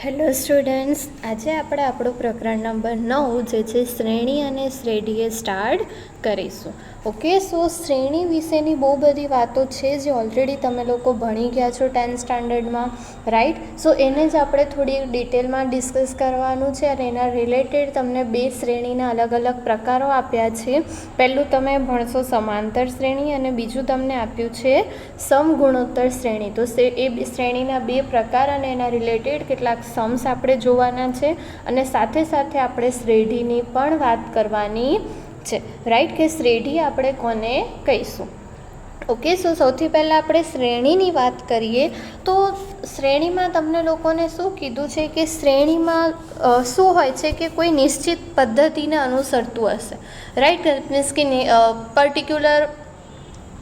Hello students, આજે આપણે આપણો પ્રકરણ નંબર 9 જે છે શ્રેણી અને શ્રેઢીએ સ્ટાર્ટ કરીશું. ઓકે, સો શ્રેણી વિશેની બહુ બધી વાતો છે જે ઓલરેડી તમે લોકો ભણી ગયા છો 10th સ્ટાન્ડર્ડમાં, રાઈટ. સો એને જ આપણે થોડી ડિટેલમાં ડિસ્કસ કરવાનું છે અને એના રિલેટેડ તમને બે શ્રેણીના અલગ અલગ પ્રકારો આપ્યા છે. પહેલું તમે ભણશો સમાંતર શ્રેણી અને બીજું તમને આપ્યું છે સમગુણોત્તર શ્રેણી. તો એ શ્રેણીના બે પ્રકાર અને એના રિલેટેડ કેટલાક સમ્સ આપણે જોવાના છે અને સાથે સાથે આપણે શ્રેઢીની પણ વાત કરવાની છે, રાઈટ, કે શ્રેઢી આપણે કોને કહીશું. ઓકે, સો સૌથી પહેલાં આપણે શ્રેણીની વાત કરીએ તો શ્રેણીમાં તમને લોકોને શું કીધું છે કે શ્રેણીમાં શું હોય છે કે કોઈ નિશ્ચિત પદ્ધતિને અનુસરતું હશે, રાઈટ. મીન્સ કે પર્ટિક્યુલર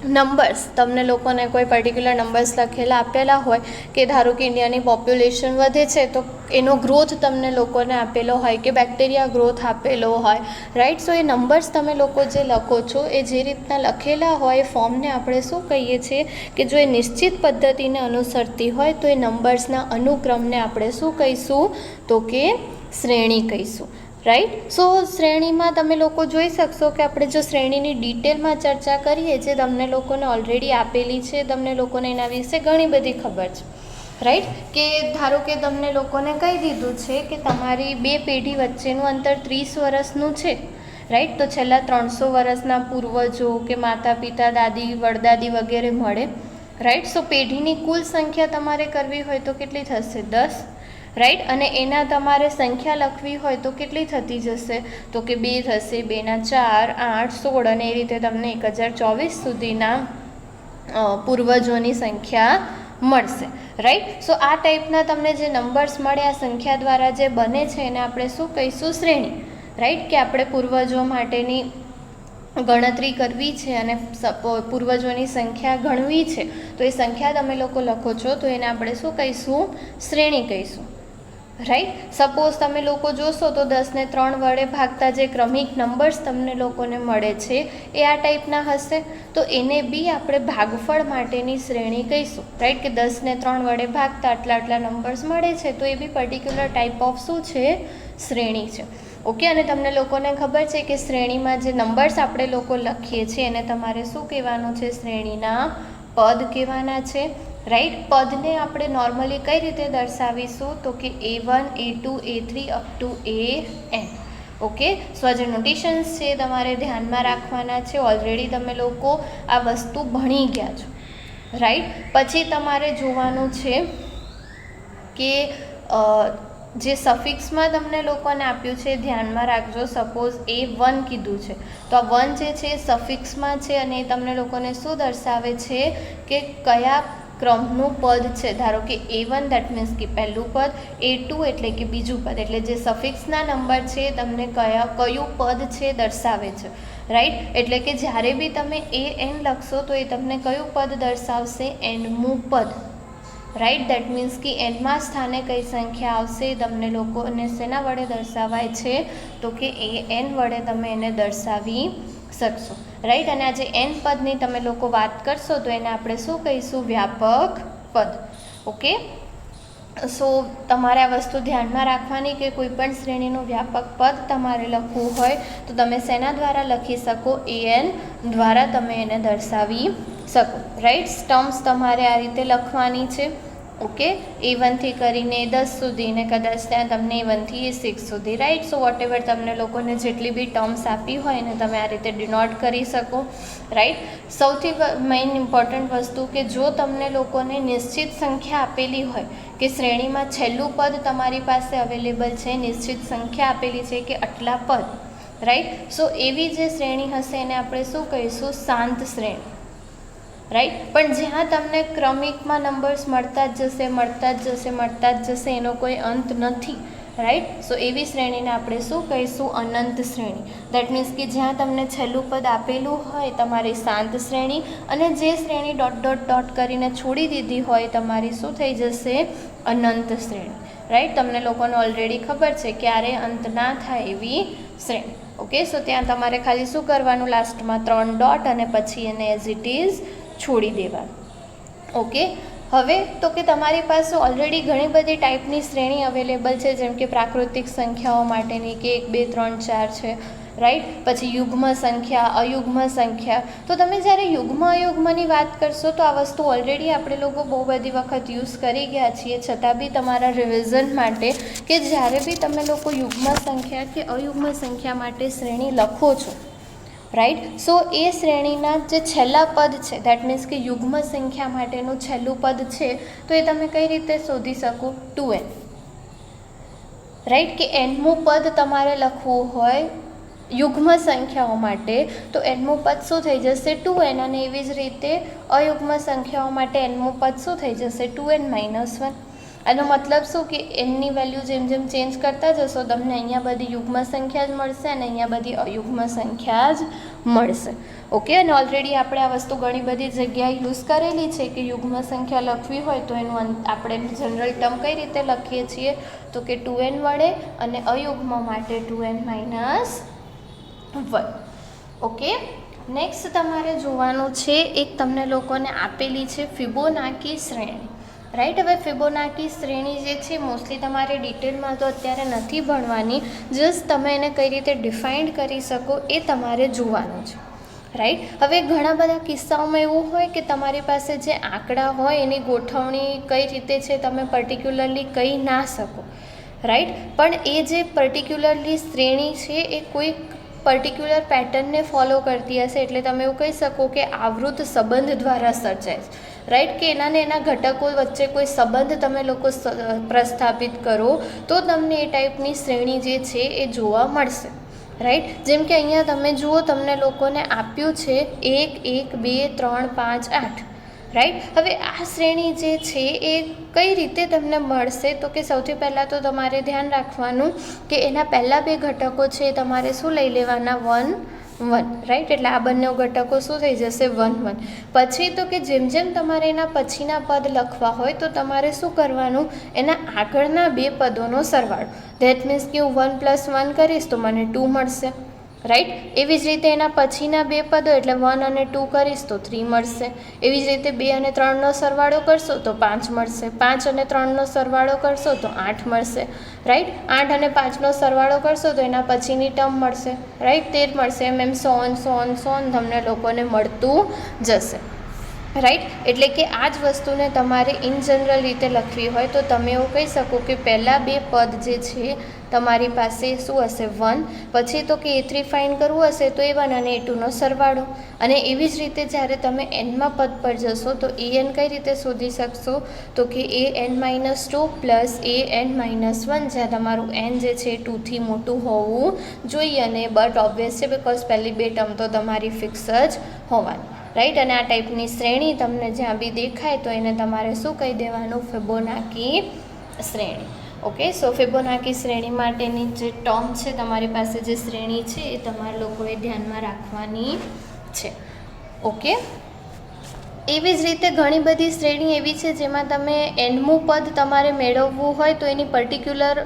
નંબર્સ, તમને લોકોને કોઈ પર્ટિક્યુલર નંબર્સ લખેલા આપેલા હોય કે ધારો કે ઇન્ડિયાની પોપ્યુલેશન વધે છે તો એનો ગ્રોથ તમને લોકોને આપેલો હોય કે બેક્ટેરિયા ગ્રોથ આપેલો હોય, રાઈટ. સો એ નંબર્સ તમે લોકો જે લખો છો એ જે રીતના લખેલા હોય એ ફોર્મને આપણે શું કહીએ છીએ કે જો એ નિશ્ચિત પદ્ધતિને અનુસરતી હોય તો એ નંબર્સના અનુક્રમને આપણે શું કહીશું તો કે શ્રેણી કહીશું, રાઈટ. સો શ્રેણીમાં તમે લોકો જોઈ શકશો કે આપણે જો શ્રેણીની ડિટેલમાં ચર્ચા કરીએ જે તમને લોકોને ઓલરેડી આપેલી છે, તમને લોકોને એના વિશે ઘણી બધી ખબર છે, રાઈટ. કે ધારો કે તમને લોકોને કહી દીધું છે કે તમારી બે પેઢી વચ્ચેનું અંતર 30 વર્ષનું છે, રાઈટ. તો છેલ્લા 300 વર્ષના પૂર્વજો કે માતા પિતા, દાદી, વડદાદી વગેરે મળે, રાઈટ. સો પેઢીની કુલ સંખ્યા તમારે કરવી હોય તો કેટલી થશે? 10, રાઈટ. અને એના તમારે સંખ્યા લખવી હોય તો કેટલી થતી જશે તો કે 2 થશે, 2 ના 4, 8, 16 અને એ રીતે તમને 1024 સુધીના પૂર્વજોની સંખ્યા મળશે, રાઈટ. સો આ ટાઈપના તમને જે નંબર્સ મળે આ સંખ્યા દ્વારા જે બને છે એને આપણે શું કહીશું? શ્રેણી, રાઈટ. કે આપણે પૂર્વજો માટેની ગણતરી કરવી છે અને પૂર્વજોની સંખ્યા ગણવી છે તો એ સંખ્યા તમે લોકો લખો છો તો એને આપણે શું કહીશું? શ્રેણી કહીશું, રાઈટ. સપોઝ તમે લોકો જોશો તો 10ને 3 વડે ભાગતા જે ક્રમિક નંબર્સ તમને લોકોને મળે છે એ આ ટાઈપના હશે તો એને બી આપણે ભાગફળ માટેની શ્રેણી કહીશું, રાઈટ. કે 10ને 3 વડે ભાગતા આટલા નંબર્સ મળે છે તો એ બી પર્ટિક્યુલર ટાઈપ ઓફ શું છે? શ્રેણી છે. ઓકે, અને તમને લોકોને ખબર છે કે શ્રેણીમાં જે નંબર્સ આપણે લોકો લખીએ છીએ એને તમારે શું કહેવાનું છે? શ્રેણીના પદ કહેવાના છે, રાઈટ. પદને આપણે નોર્મલી કઈ રીતે દર્શાવીશું તો કે A1, A2, A3 up to AN. Okay, so જે નોટેશન્સ છે તમારે ધ્યાનમાં રાખવાના છે. ઓલરેડી તમે લોકો આ વસ્તુ ભણી ગયા છો, રાઈટ. પછી તમારે જોવાનું છે કે જે સફિક્સમાં તમને લોકોને આપ્યું છે ધ્યાનમાં રાખજો. સપોઝ A1 કીધું છે તો આ 1 જે છે સફિક્સમાં છે અને એ તમને લોકોને શું દર્શાવે છે કે કયા ક્રમનું પદ છે. ધારો કે A1 દેટ મીન્સ કે પહેલું પદ, A2 એટલે કે બીજું પદ, એટલે જે સફિક્સના નંબર છે તમને કયું પદ છે દર્શાવે છે, રાઈટ. એટલે કે જ્યારે બી તમે AN લખશો તો એ તમને કયું પદ દર્શાવશે? એનમું પદ, રાઈટ. દેટ મીન્સ કે એનમાં સ્થાને કઈ સંખ્યા આવશે તમને લોકોને શેના વડે દર્શાવાય છે તો કે AN વડે તમે એને દર્શાવી શકશો, રાઈટ. અને આ જે n પદની તમે લોકો વાત કરશો તો એને આપણે શું કહીશું? વ્યાપક પદ. ઓકે, સો તમારે આ વસ્તુ ધ્યાનમાં રાખવાની કે કોઈ પણ શ્રેણીનું વ્યાપક પદ તમારે લખવું હોય તો તમે શેના દ્વારા લખી શકો? AN દ્વારા તમે એને દર્શાવી શકો, રાઈટ. ટર્મ્સ તમારે આ રીતે લખવાની છે. ઓકે, A1 થી કરીને 10 સુધી ને કદાચ ત્યાં તમને A1 થી A6 સુધી, રાઈટ. સો વોટ એવર તમને લોકોને જેટલી બી ટર્મ્સ આપી હોય એને તમે આ રીતે ડિનોટ કરી શકો, રાઈટ. સૌથી મેઇન ઇમ્પોર્ટન્ટ વસ્તુ કે જો તમને લોકોને નિશ્ચિત સંખ્યા આપેલી હોય કે શ્રેણીમાં છેલ્લું પદ તમારી પાસે અવેલેબલ છે, નિશ્ચિત સંખ્યા આપેલી છે કે આટલા પદ, રાઈટ. સો એવી જે શ્રેણી હશે એને આપણે શું કહીશું? શાંત શ્રેણી, રાઈટ. પણ જ્યાં તમને ક્રમિકમાં નંબર્સ મળતા જ જશે એનો કોઈ અંત નથી, રાઈટ. સો એવી શ્રેણીને આપણે શું કહીશું? અનંત શ્રેણી. દેટ મીન્સ કે જ્યાં તમને છેલ્લું પદ આપેલું હોય તમારી શાંત શ્રેણી અને જે શ્રેણી ડોટ ડોટ ડોટ કરીને છોડી દીધી હોય તમારી શું થઈ જશે? અનંત શ્રેણી, રાઈટ. તમને લોકોને ઓલરેડી ખબર છે ક્યારે અંત ના થાય એવી શ્રેણી. ઓકે, સો ત્યાં તમારે ખાલી શું કરવાનું? લાસ્ટમાં 3 ડોટ અને પછી એને એઝ ઇટ ઇઝ છોડી દેવાનું. ઓકે, હવે તો કે તમારી પાસે ઓલરેડી ઘણી બધી ટાઈપની શ્રેણી અવેલેબલ છે, જેમ કે પ્રાકૃતિક સંખ્યાઓ માટેની કે 1 2 3 4 છે, રાઈટ. પછી યુગ્મ સંખ્યા, અયુગ્મ સંખ્યા. તો તમે જ્યારે યુગ્મ અયુગ્મની વાત કરશો તો આ વસ્તુ ઓલરેડી આપણે લોકો બહુ બધી વખત યુઝ કરી ગયા છીએ, છતાં બી તમારા રિવિઝન માટે કે જ્યારે બી તમે લોકો યુગ્મ સંખ્યા કે અયુગ્મ સંખ્યા માટે શ્રેણી લખો છો, રાઈટ. સો એ શ્રેણીના જે છેલ્લા પદ છે, દેટ મીન્સ કે યુગ્મ સંખ્યા માટેનું છેલ્લું પદ છે, તો એ તમે કઈ રીતે શોધી શકો? 2n, right. કે nમું પદ તમારે લખવું હોય યુગ્મ સંખ્યાઓ માટે તો nમું પદ શું થઈ જશે? 2n. અને એવી જ રીતે અયુગ્મ સંખ્યાઓ માટે nમું પદ શું થઈ જશે? 2n - 1. આનો મતલબ શું કે એનની વેલ્યુ જેમ જેમ ચેન્જ કરતા જશો તમને અહીંયા બધી યુગ્મ સંખ્યા જ મળશે અને અહીંયા બધી અયુગ્મ સંખ્યા જ મળશે. ઓકે. અને ઓલરેડી આપણે આ વસ્તુ ઘણી બધી જગ્યાએ યુઝ કરેલી છે કે યુગ્મ સંખ્યા લખવી હોય તો એનું આપણે જનરલ ટર્મ કઈ રીતે લખીએ છીએ તો કે 2n વડે, અને અયુગ્મ માટે 2n - 1. ઓકે. નેક્સ્ટ તમારે જોવાનું છે, એક તમને લોકોને આપેલી છે ફિબોનાકી શ્રેણી, રાઈટ. હવે ફિબોનાકી શ્રેણી જે છે મોસ્ટલી તમારે ડિટેલમાં તો અત્યારે નથી ભણવાની, જસ્ટ તમે એને કઈ રીતે ડિફાઇન્ડ કરી શકો એ તમારે જોવાનું છે, રાઈટ. હવે ઘણા બધા કિસ્સાઓમાં એવું હોય કે તમારી પાસે જે આંકડા હોય એની ગોઠવણી કઈ રીતે છે તમે પર્ટિક્યુલરલી કહી ના શકો, રાઈટ. પણ એ જે પર્ટિક્યુલરલી શ્રેણી છે એ કોઈ પર્ટિક્યુલર પેટર્નને ફોલો કરતી હશે, એટલે તમે એવું કહી શકો કે આવૃત સંબંધ દ્વારા સર્જાય છે, રાઈટ. કે એના ઘટકો વચ્ચે કોઈ સંબંધ તમે લોકો પ્રસ્થાપિત કરો તો તમને એ ટાઈપની શ્રેણી જે છે એ જોવા મળશે, રાઈટ. જેમ કે અહીંયા તમે જુઓ, તમને લોકોને આપ્યું છે 1 1 2 3 5 8, રાઈટ. હવે આ શ્રેણી જે છે એ કઈ રીતે તમને મળશે તો કે સૌથી પહેલાં તો તમારે ધ્યાન રાખવાનું કે એના પહેલાં બે ઘટકો છે એ તમારે શું લઈ લેવાના? 1 1, રાઈટ. એટલે આ બંને ઘટકો શું થઈ જશે? 1 1. પછી તો કે જેમ જેમ તમારે એના પછીના પદ લખવા હોય તો તમારે શું કરવાનું? એના આગળના બે પદોનો સરવાળો, ધેટ મીન્સ કે હું 1 + 1 કરીશ તો મને 2 મળશે, રાઈટ. એવી જ રીતે એના પછીના બે પદો એટલે 1 અને 2 કરીશ તો 3 મળશે. એવી જ રીતે 2 અને 3નો સરવાળો કરશો તો 5 મળશે. 5 અને 3નો સરવાળો કરશો તો 8 મળશે, રાઈટ. 8 અને 5નો સરવાળો કરશો તો એના પછીની ટર્મ મળશે, રાઈટ. 13 મળશે. એમ સો ઓન તમને લોકોને મળતું જશે, રાઈટ. એટલે કે આ જ વસ્તુને તમારે ઇન જનરલ રીતે લખવી હોય તો તમે એવું કહી શકો કે પહેલાં બે પદ જે છે તમારી પાસે શું હશે? 1. પછી તો કે A3 ફાઇન્ડ કરવું હશે તો A1 અને A2નો સરવાળો. અને એવી જ રીતે જ્યારે તમે nમાં પદ પર જશો તો an કઈ રીતે શોધી શકશો તો કે an - 2 + an - 1, જ્યાં તમારું n જે છે 2થી મોટું હોવું જોઈએ. અને બટ ઓબ્વિયસ છે બિકોઝ પહેલી બે ટર્મ તો તમારી ફિક્સ જ હોવાની, રાઈટ. અને આ ટાઈપની શ્રેણી તમને જ્યાં બી દેખાય તો એને તમારે શું કહી દેવાનું? ફિબોનાકી શ્રેણી. ઓકે. સો ફિબોનાકી શ્રેણી માટેની જે ટર્મ છે તમારી પાસે જે શ્રેણી છે એ તમારે લોકોએ ધ્યાનમાં રાખવાની છે. ઓકે. એવી જ રીતે ઘણી બધી શ્રેણી એવી છે જેમાં તમે nમું પદ તમારે મેળવવું હોય તો એની પર્ટિક્યુલર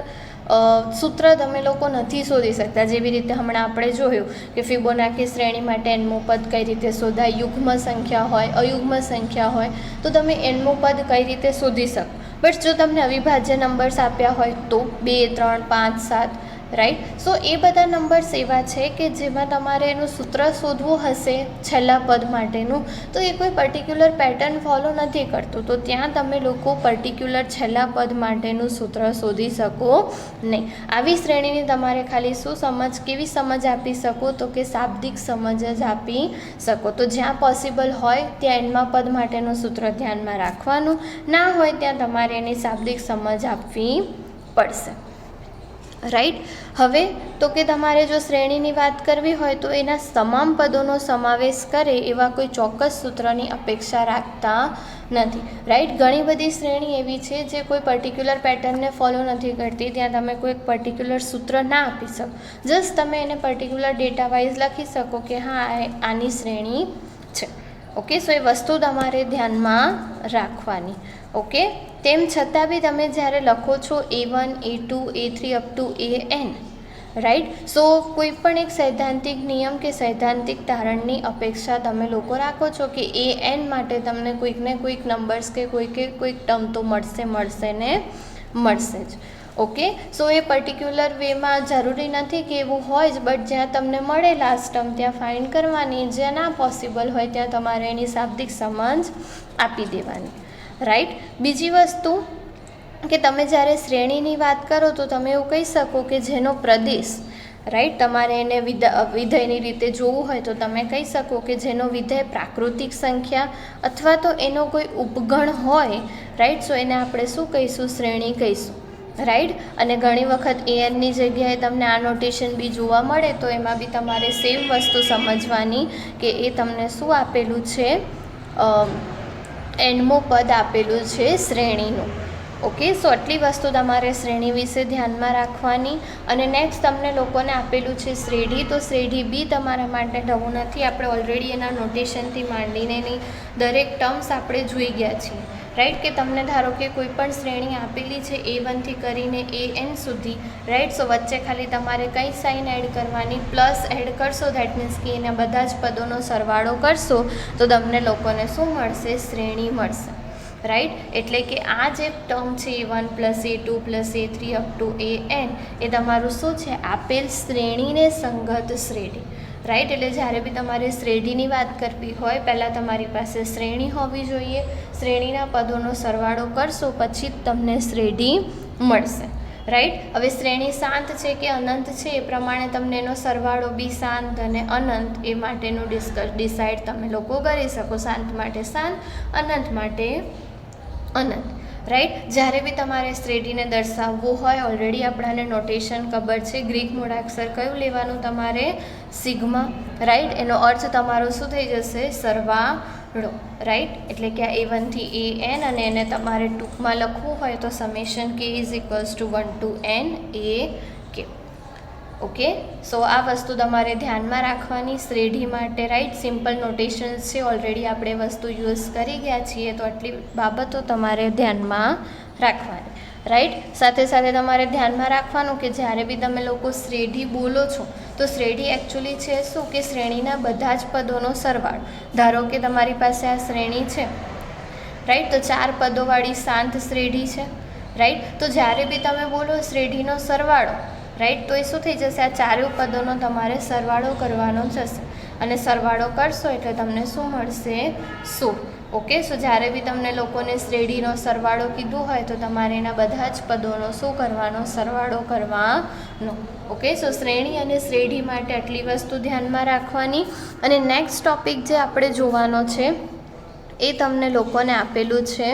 સૂત્ર તમે લોકો નથી શોધી શકતા. જેવી રીતે હમણાં આપણે જોયું કે ફિબોનાકી શ્રેણી માટે nમું પદ કઈ રીતે શોધાય, યુગ્મ સંખ્યા હોય, અયુગ્મ સંખ્યા હોય તો તમે nમું પદ કઈ રીતે શોધી શકો. બટ જો તમને અવિભાજ્ય નંબર્સ આપ્યા હોય તો 2 3 5 7, રાઈટ. સો એ બધા નંબર્સ એવા છે કે જેમાં તમારે એનું સૂત્ર શોધવું હશે છેલ્લા પદ માટેનું તો એ કોઈ પર્ટિક્યુલર પેટર્ન ફોલો નથી કરતું, તો ત્યાં તમે લોકો પર્ટિક્યુલર છેલ્લા પદ માટેનું સૂત્ર શોધી શકો નહીં. આવી શ્રેણીની તમારે ખાલી શું સમજ, કેવી સમજ આપી શકો તો કે શાબ્દિક સમજ જ આપી શકો. તો જ્યાં પોસિબલ હોય ત્યાં એનમાં પદ માટેનું સૂત્ર ધ્યાનમાં રાખવાનું, ના હોય ત્યાં તમારે એની શાબ્દિક સમજ આપવી પડશે, રાઈટ. હવે તો કે તમારે જો શ્રેણીની વાત કરવી હોય તો એના તમામ પદોનો સમાવેશ કરે એવા કોઈ ચોક્કસ સૂત્રની અપેક્ષા રાખતા નથી, રાઈટ. ઘણી બધી શ્રેણી એવી છે જે કોઈ પર્ટિક્યુલર પેટર્નને ફોલો નથી કરતી, ત્યાં તમે કોઈ પર્ટિક્યુલર સૂત્ર ના આપી શકો, જસ્ટ તમે એને પર્ટિક્યુલર ડેટા વાઇઝ લખી શકો કે હા આની શ્રેણી છે. ઓકે. સો એ વસ્તુ તમારે ધ્યાનમાં રાખવાની. ઓકે. તેમ છતાં બી તમે જ્યારે લખો છો A1 A2 A3 up to AN, right. So કોઈ પણ એક સૈદ્ધાંતિક નિયમ કે સૈદ્ધાંતિક તારણની અપેક્ષા તમે લોકો રાખો છો કે એ એન માટે તમને કોઈકને કોઈક નંબર્સ કે કોઈક ટર્મ તો મળશે ને મળશે જ. ઓકે, સો એ પર્ટિક્યુલર વેમાં જરૂરી નથી કે એવું હોય જ, બટ જ્યાં તમને મળે લાસ્ટ ટર્મ ત્યાં ફાઇન્ડ કરવાની, જ્યાં ના પોસિબલ હોય ત્યાં તમારે એની શાબ્દિક સમજ આપી દેવાની. રાઈટ. બીજી વસ્તુ કે તમે જ્યારે શ્રેણીની વાત કરો તો તમે એવું કહી શકો કે જેનો પ્રદેશ, રાઈટ, તમારે એને વિધેયની રીતે જોવું હોય તો તમે કહી શકો કે જેનો વિધેય પ્રાકૃતિક સંખ્યા અથવા તો એનો કોઈ ઉપગણ હોય, રાઈટ, સો એને આપણે શું કહીશું? શ્રેણી કહીશું. રાઈટ. અને ઘણી વખત એનની જગ્યાએ તમને આ નોટેશન બી જોવા મળે તો એમાં બી તમારે સેમ વસ્તુ સમજવાની કે એ તમને શું આપેલું છે? એનમો પદ આપેલું છે શ્રેણીનું. ઓકે, સો આટલી વસ્તુ તમારે શ્રેણી વિશે ધ્યાનમાં રાખવાની. અને નેક્સ્ટ તમને લોકોને આપેલું છે શ્રેઢી, તો શ્રેઢી બી તમારા માટે નવું નથી. આપણે ઓલરેડી એના નોટેશનથી માંડીને એની દરેક ટર્મ્સ આપણે જોઈ ગયા છીએ. રાઈટ, કે તમને ધારો કે કોઈ પણ શ્રેણી આપેલી છે A1 કરીને AN સુધી, રાઈટ, સો વચ્ચે ખાલી તમારે કઈ સાઇન એડ કરવાની? પ્લસ એડ કરશો, દેટ મીન્સ કે એના બધા જ પદોનો સરવાળો કરશો તો તમને લોકોને શું મળશે? શ્રેણી મળશે. રાઈટ, એટલે કે આ જે ટર્મ છે A1 + A2 + A3 up to AN એ તમારું શું છે? આપેલ શ્રેણીને સંગત શ્રેઢી. રાઈટ, એટલે જ્યારે બી તમારે શ્રેઢીની વાત કરવી હોય પહેલાં તમારી પાસે શ્રેણી હોવી જોઈએ. શ્રેણીના પદોનો સરવાળો કરશો પછી જ તમને શ્રેઢી મળશે. રાઈટ. હવે શ્રેણી શાંત છે કે અનંત છે એ પ્રમાણે તમને એનો સરવાળો બી શાંત અને અનંત એ માટેનું ડિસાઇડ તમે લોકો કરી શકો. શાંત માટે શાંત, અનંત માટે અનંત. રાઈટ. જ્યારે બી તમારે શ્રેઢીને દર્શાવવું હોય, ઓલરેડી આપણાને નોટેશન ખબર છે. ગ્રીક મૂળાક્ષર કયું લેવાનું તમારે? સિગ્મા. રાઈટ, એનો અર્થ તમારો શું થઈ જશે? સરવાળો. રાઈટ, એટલે કે આ A1 થી AN અને એને તમારે ટૂંકમાં લખવું હોય તો summation K = 1 to N AK. Okay, so આ વસ્તુ તમારે ધ્યાનમાં રાખવાની શ્રેઢી માટે. રાઈટ, સિમ્પલ નોટેશન્સ છે, ઓલરેડી આપણે વસ્તુ યુઝ કરી ગયા છીએ, તો આટલી બાબતો તમારે ધ્યાનમાં રાખવાની. રાઈટ, સાથે સાથે તમારે ધ્યાનમાં રાખવાનું કે જ્યારે બી તમે લોકો શ્રેઢી બોલો છો તો શ્રેઢી એકચ્યુઅલી છે શું? કે શ્રેણીના બધા જ પદોનો સરવાળો. ધારો કે તમારી પાસે આ શ્રેણી છે, રાઈટ, તો 4 પદોવાળી શાંત શ્રેઢી છે. રાઈટ, તો જ્યારે બી તમે બોલો શ્રેઢીનો સરવાળો, રાઈટ, તો એ શું થઈ જશે? આ ચારેય પદોનો તમારે સરવાળો કરવાનો જશે અને સરવાળો કરશો એટલે તમને શું મળશે? 16. ઓકે, સો જ્યારે બી તમને લોકોને શ્રેઢીનો સરવાળો કીધું હોય તો તમારે એના બધા જ પદોનો શું કરવાનો? સરવાળો કરવાનો. ઓકે, સો શ્રેણી અને શ્રેઢી માટે આટલી વસ્તુ ધ્યાનમાં રાખવાની. અને નેક્સ્ટ ટોપિક જે આપણે જોવાનો છે એ તમને લોકોને આપેલું છે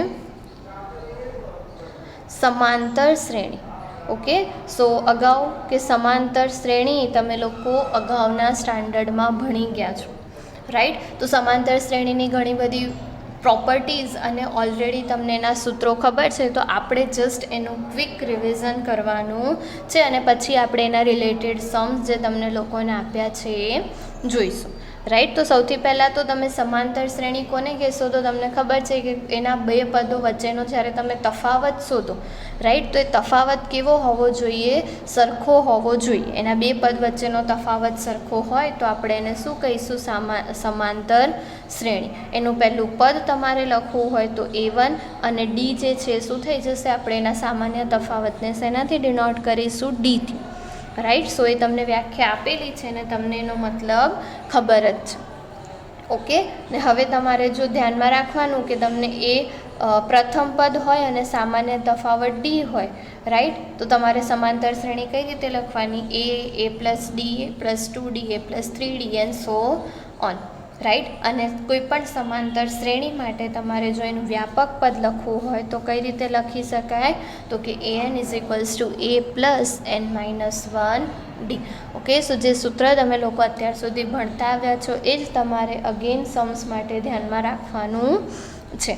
સમાંતર શ્રેણી. ઓકે, સો અગાઉ કે સમાંતર શ્રેણી તમે લોકો અગાઉના સ્ટાન્ડર્ડમાં ભણી ગયા છો. રાઈટ, તો સમાંતર શ્રેણીની ઘણી બધી પ્રોપર્ટીઝ અને ઓલરેડી તમને એના સૂત્રો ખબર છે, તો આપણે જસ્ટ એનું ક્વિક રિવિઝન કરવાનું છે અને પછી આપણે એના રિલેટેડ સમ્સ જે તમને લોકોને આપ્યા છે એ જોઈશું. રાઈટ, તો સૌથી પહેલાં તો તમે સમાંતર શ્રેણી કોને કહેશો? તો તમને ખબર છે કે એના બે પદો વચ્ચેનો જ્યારે તમે તફાવત શોધો, રાઈટ, તો એ તફાવત કેવો હોવો જોઈએ? સરખો હોવો જોઈએ. એના બે પદ વચ્ચેનો તફાવત સરખો હોય તો આપણે એને શું કહીશું? સમાંતર શ્રેણી. એનું પહેલું પદ તમારે લખવું હોય તો A1 અને D જે છે શું થઈ જશે? આપણે એના સામાન્ય તફાવતને શેનાથી ડિનોટ કરીશું? D થી. રાઈટ, સો એ તમને વ્યાખ્યા આપેલી છે ને તમને એનો મતલબ ખબર જ છે. ઓકે, ને હવે તમારે જો ધ્યાનમાં રાખવાનું કે તમને એ પ્રથમ પદ હોય અને સામાન્ય તફાવત D હોય, રાઈટ, તો તમારે સમાંતર શ્રેણી કઈ રીતે લખવાની? A + D + 2D + 3D and so on. Right, અને કોઈ પણ સમાંતર શ્રેણી માટે તમારે જો એનું વ્યાપક પદ લખવું હોય તો કઈ રીતે લખી શકાય? તો કે AN = A + n-1D. Okay, so જે સૂત્ર તમે લોકો અત્યાર સુધી ભણતા આવ્યા છો એ જ તમારે અગેન સમ્સ માટે ધ્યાનમાં રાખવાનું છે.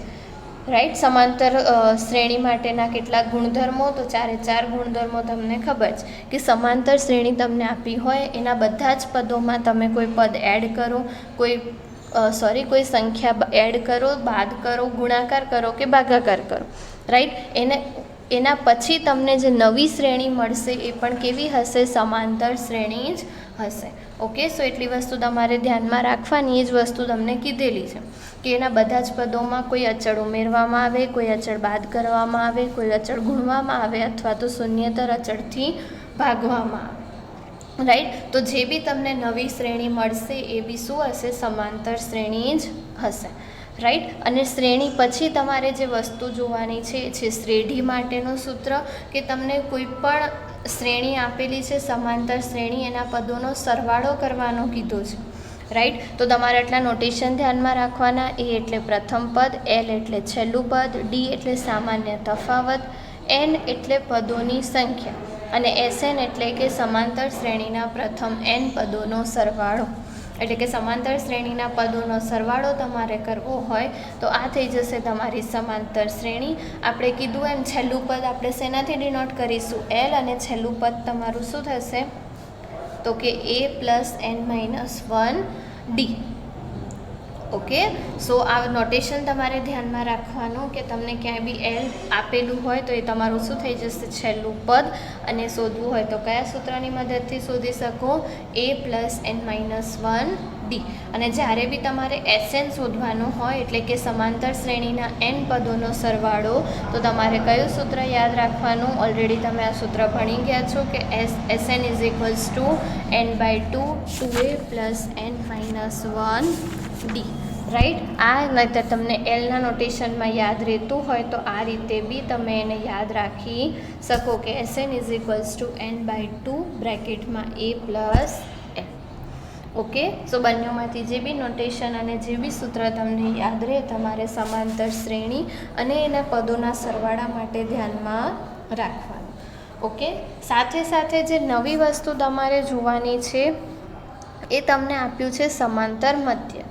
રાઈટ, સમાંતર શ્રેણી માટેના કેટલાક ગુણધર્મો, તો 4 ગુણધર્મો તમને ખબર છે કે સમાંતર શ્રેણી તમને આપી હોય એના બધા જ પદોમાં તમે કોઈ પદ એડ કરો, કોઈ સંખ્યા એડ કરો, બાદ કરો, ગુણાકાર કરો કે ભાગાકાર કરો. રાઈટ, એને એના પછી તમને જે નવી શ્રેણી મળશે એ પણ કેવી હશે? સમાંતર શ્રેણી જ હશે. ઓકે, સો એટલી વસ્તુ તમારે ધ્યાનમાં રાખવાની. એ જ વસ્તુ તમને કીધેલી છે કે એના બધા જ પદોમાં કોઈ અચળ ઉમેરવામાં આવે, કોઈ અચળ બાદ કરવામાં આવે, કોઈ અચળ ગુણવામાં આવે અથવા તો શૂન્યતર અચળથી ભાગવામાં આવે. રાઈટ, તો જે બી તમને નવી શ્રેણી મળશે એ બી શું હશે? સમાંતર શ્રેણી જ હશે. રાઈટ, અને શ્રેણી પછી તમારે જે વસ્તુ જોવાની છે એ છે શ્રેઢી માટેનું સૂત્ર, કે તમને કોઈ પણ શ્રેણી આપેલી છે સમાંતર શ્રેણી, એના પદોનો સરવાળો કરવાનો કીધો છે. રાઈટ, તો તમારે એટલા નોટેશન ધ્યાનમાં રાખવાના. એ એટલે પ્રથમ પદ, એલ એટલે છેલ્લું પદ, ડી એટલે સામાન્ય તફાવત, એન એટલે પદોની સંખ્યા અને એસએન એટલે કે સમાંતર શ્રેણીના પ્રથમ એન પદોનો સરવાળો. એટલે કે સમાંતર શ્રેણીના પદોનો સરવાળો તમારે કરવો હોય તો આ થઈ જશે તમારી સમાંતર શ્રેણી. આપણે કીધું એમ છેલ્લું પદ આપણે શેનાથી ડિનોટ કરીશું? એલ, અને છેલ્લું પદ તમારું શું થશે? તો કે a + n-1 d. Okay, so આ નોટેશન તમારે ધ્યાનમાં રાખવાનું કે તમને ક્યાંય બી એલ આપેલું હોય તો એ તમારું શું થઈ જશે? છેલ્લું પદ. અને શોધવું હોય તો કયા સૂત્રની મદદથી શોધી શકો? a + n-1 d. અને જ્યારે બી તમારે એસએન શોધવાનું હોય એટલે કે સમાંતર શ્રેણીના એન પદોનો સરવાળો, તો તમારે કયું સૂત્ર યાદ રાખવાનું? ઓલરેડી તમે આ સૂત્ર ભણી ગયા છો કે SN = n/2 2a + n-1 d. Right, આ નહીંતર તમને એલના નોટેશનમાં યાદ રહેતું હોય તો આ રીતે બી તમે એને યાદ રાખી શકો કે SN = n/2 બ્રેકેટમાં a + n. ઓકે, સો બંનેમાંથી જે બી નોટેશન અને જે બી સૂત્ર તમને યાદ રહે તમારે સમાંતર શ્રેણી અને એના પદોના સરવાળા માટે ધ્યાનમાં રાખવાનું. ઓકે, સાથે સાથે જે નવી વસ્તુ તમારે જોવાની છે એ તમને આપ્યું છે સમાંતર મધ્યક.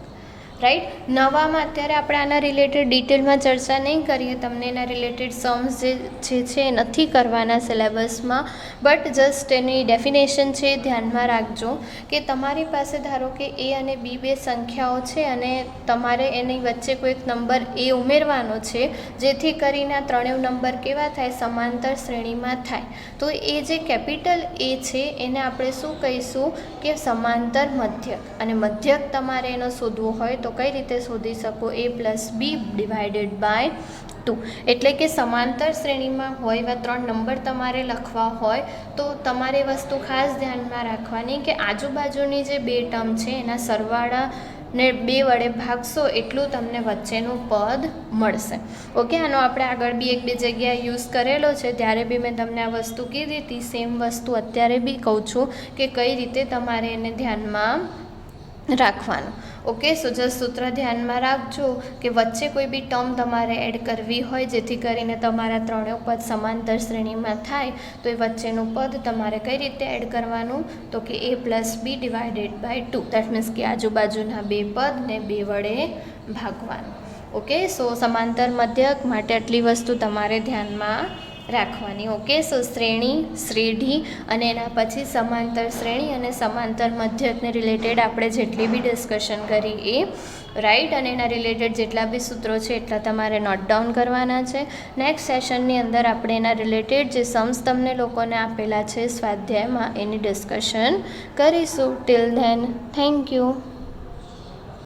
રાઈટ, નવામાં અત્યારે આપણે આના રિલેટેડ ડિટેલમાં ચર્ચા નહીં કરીએ. તમને એના રિલેટેડ સમ્સ જે છે એ નથી કરવાના સિલેબસમાં, બટ જસ્ટ એની ડેફિનેશન છે એ ધ્યાનમાં રાખજો કે તમારી પાસે ધારો કે એ અને બી બે સંખ્યાઓ છે અને તમારે એની વચ્ચે કોઈક નંબર એ ઉમેરવાનો છે જેથી કરીને આ ત્રણેય નંબર કેવા થાય? સમાંતર શ્રેણીમાં થાય. તો એ જે કેપિટલ એ છે એને આપણે શું કહીશું? કે સમાંતર મધ્યક. અને મધ્યક તમારે એનો શોધવો હોય તો કઈ રીતે શોધી શકો? a + b / 2. એટલે કે સમાંતર શ્રેણીમાં હોય એવા ત્રણ નંબર તમારે લખવા હોય તો તમારે વસ્તુ ખાસ ધ્યાનમાં રાખવાની કે આજુબાજુની જે બે ટર્મ છે એના સરવાળાને 2 વડે ભાગશો એટલું તમને વચ્ચેનું પદ મળશે. ઓકે, આનો આપણે આગળ બી એક બે જગ્યાએ યુઝ કરેલો છે, ત્યારે બી મેં તમને આ વસ્તુ કીધી હતી. સેમ વસ્તુ અત્યારે બી કહું છું કે કઈ રીતે તમારે એને ધ્યાનમાં રાખવાનું. ઓકે, સો જસ્ટ સૂત્ર ધ્યાનમાં રાખજો કે વચ્ચે કોઈ બી ટર્મ તમારે એડ કરવી હોય જેથી કરીને તમારા ત્રણેય પદ સમાંતર શ્રેણીમાં થાય તો એ વચ્ચેનું પદ તમારે કઈ રીતે એડ કરવાનું? તો કે a + b / 2. દેટ મીન્સ કે આજુબાજુના બે પદને 2 વડે ભાગવાનું. ઓકે, સો સમાંતર મધ્યક માટે આટલી વસ્તુ તમારે ધ્યાનમાં રાખવાની. ઓકે, સો શ્રેણી, શ્રેઢી અને એના પછી સમાંતર શ્રેણી અને સમાંતર મધ્યકને રિલેટેડ આપણે જેટલી બી ડિસ્કશન કરી એ. રાઈટ, અને એના રિલેટેડ જેટલા બી સૂત્રો છે એટલા તમારે નોટ ડાઉન કરવાના છે. નેક્સ્ટ સેશનની અંદર આપણે એના રિલેટેડ જે સમ્સ તમને લોકોને આપેલા છે સ્વાધ્યાયમાં એની ડિસ્કશન કરીશું. Till then, thank you.